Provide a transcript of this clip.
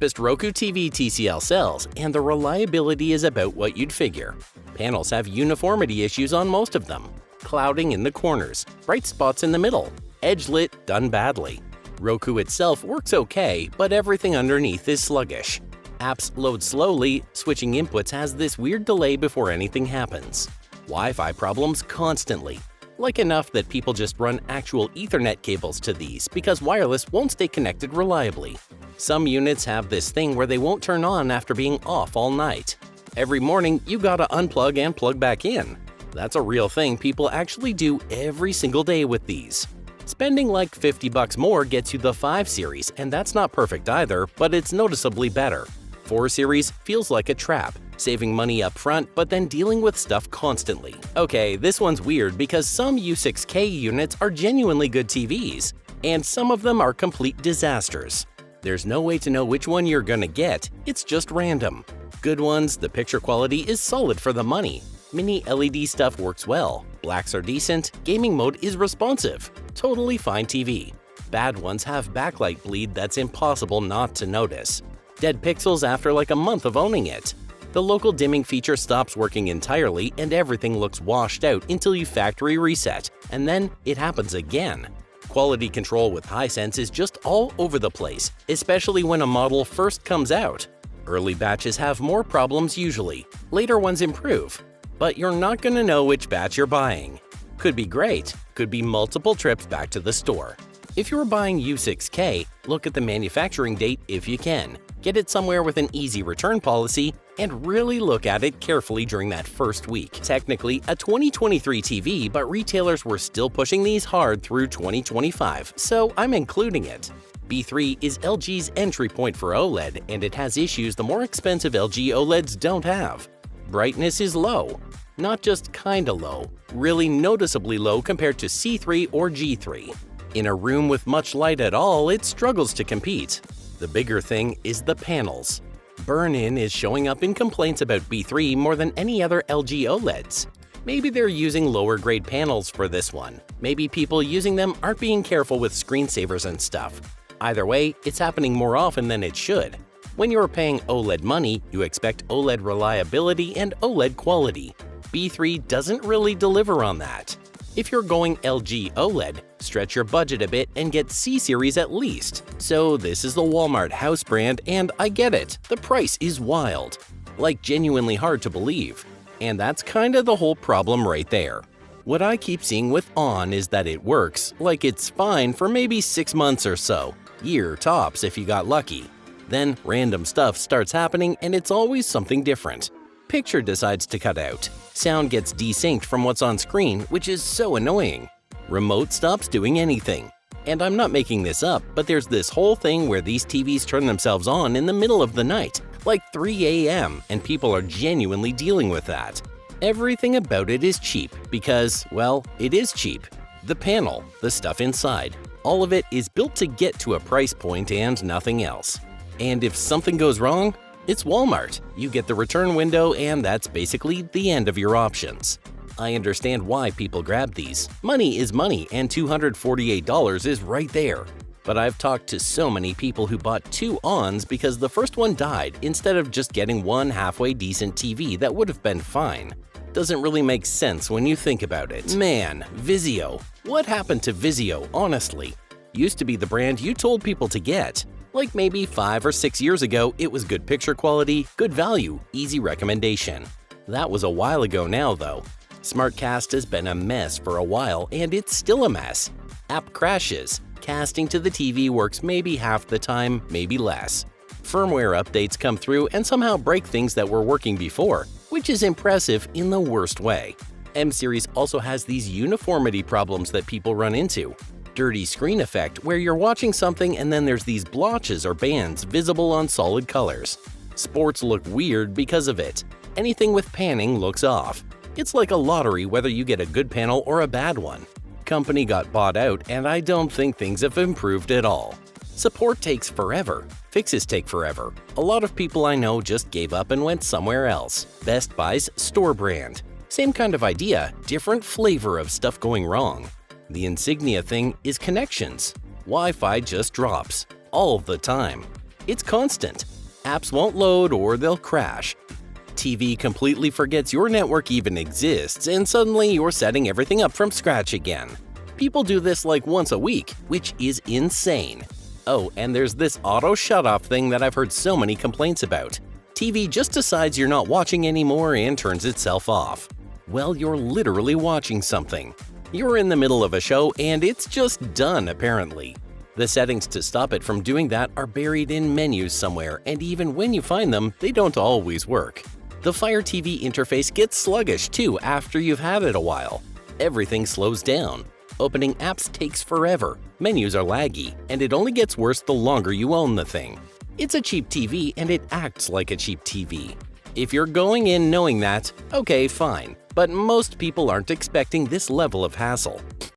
cheapest Roku TV TCL sells, and the reliability is about what you'd figure. Panels have uniformity issues on most of them. Clouding in the corners, bright spots in the middle, edge lit done badly. Roku itself works okay, but everything underneath is sluggish. Apps load slowly, switching inputs has this weird delay before anything happens. Wi-Fi problems constantly. Like enough that people just run actual Ethernet cables to these because wireless won't stay connected reliably. Some units have this thing where they won't turn on after being off all night. Every morning, you gotta unplug and plug back in. That's a real thing people actually do every single day with these. Spending like $50 more gets you the 5 series, and that's not perfect either, but it's noticeably better. 4 series feels like a trap, saving money up front but then dealing with stuff constantly. Okay, this one's weird because some U6K units are genuinely good TVs, and some of them are complete disasters. There's no way to know which one you're gonna get, it's just random. Good ones, the picture quality is solid for the money. Mini LED stuff works well, blacks are decent, gaming mode is responsive, totally fine TV. Bad ones have backlight bleed that's impossible not to notice. Dead pixels after like a month of owning it. The local dimming feature stops working entirely and everything looks washed out until you factory reset, and then it happens again. Quality control with Hisense is just all over the place, especially when a model first comes out. Early batches have more problems usually, later ones improve. But you're not gonna know which batch you're buying. Could be great, could be multiple trips back to the store. If you're buying U6K, look at the manufacturing date if you can. Get it somewhere with an easy return policy, and really look at it carefully during that first week. Technically a 2023 TV, but retailers were still pushing these hard through 2025, so I'm including it. B3 is LG's entry point for OLED, and it has issues the more expensive LG OLEDs don't have. Brightness is low. Not just kinda low, really noticeably low compared to C3 or G3. In a room with much light at all, it struggles to compete. The bigger thing is the panels. Burn-in is showing up in complaints about B3 more than any other LG OLEDs. Maybe they're using lower-grade panels for this one. Maybe people using them aren't being careful with screensavers and stuff. Either way, it's happening more often than it should. When you're paying OLED money, you expect OLED reliability and OLED quality. B3 doesn't really deliver on that. If you're going LG OLED, stretch your budget a bit and get C-Series at least. So this is the Walmart house brand, and I get it, the price is wild. Like genuinely hard to believe. And that's kinda the whole problem right there. What I keep seeing with ON is that it works, like it's fine for maybe 6 months or so. Year tops if you got lucky. Then random stuff starts happening and it's always something different. Picture decides to cut out. Sound gets desynced from what's on screen, which is so annoying. Remote stops doing anything. And I'm not making this up, but there's this whole thing where these TVs turn themselves on in the middle of the night, like 3 a.m., and people are genuinely dealing with that. Everything about it is cheap because, well, it is cheap. The panel, the stuff inside, all of it is built to get to a price point and nothing else. And if something goes wrong, it's Walmart. You get the return window and that's basically the end of your options. I understand why people grab these. Money is money and $248 is right there. But I've talked to so many people who bought 2 ONs because the first one died instead of just getting one halfway decent TV that would have been fine. Doesn't really make sense when you think about it. Man, Vizio. What happened to Vizio, honestly? Used to be the brand you told people to get. Like maybe 5 or 6 years ago, it was good picture quality, good value, easy recommendation. That was a while ago now though. SmartCast has been a mess for a while and it's still a mess. App crashes. Casting to the TV works maybe half the time, maybe less. Firmware updates come through and somehow break things that were working before, which is impressive in the worst way. M-Series also has these uniformity problems that people run into. Dirty screen effect where you're watching something and then there's these blotches or bands visible on solid colors. Sports look weird because of it. Anything with panning looks off. It's like a lottery whether you get a good panel or a bad one. Company got bought out and I don't think things have improved at all. Support takes forever. Fixes take forever. A lot of people I know just gave up and went somewhere else. Best Buy's store brand. Same kind of idea, different flavor of stuff going wrong. The insignia thing is connections. Wi-Fi just drops. All the time. It's constant. Apps won't load or they'll crash. TV completely forgets your network even exists, and suddenly you're setting everything up from scratch again. People do this like once a week, which is insane. Oh, and there's this auto shut-off thing that I've heard so many complaints about. TV just decides you're not watching anymore and turns itself off. Well, you're literally watching something. You're in the middle of a show and it's just done, apparently. The settings to stop it from doing that are buried in menus somewhere, and even when you find them, they don't always work. The Fire TV interface gets sluggish too after you've had it a while. Everything slows down. Opening apps takes forever, menus are laggy, and it only gets worse the longer you own the thing. It's a cheap TV and it acts like a cheap TV. If you're going in knowing that, okay, fine, but most people aren't expecting this level of hassle.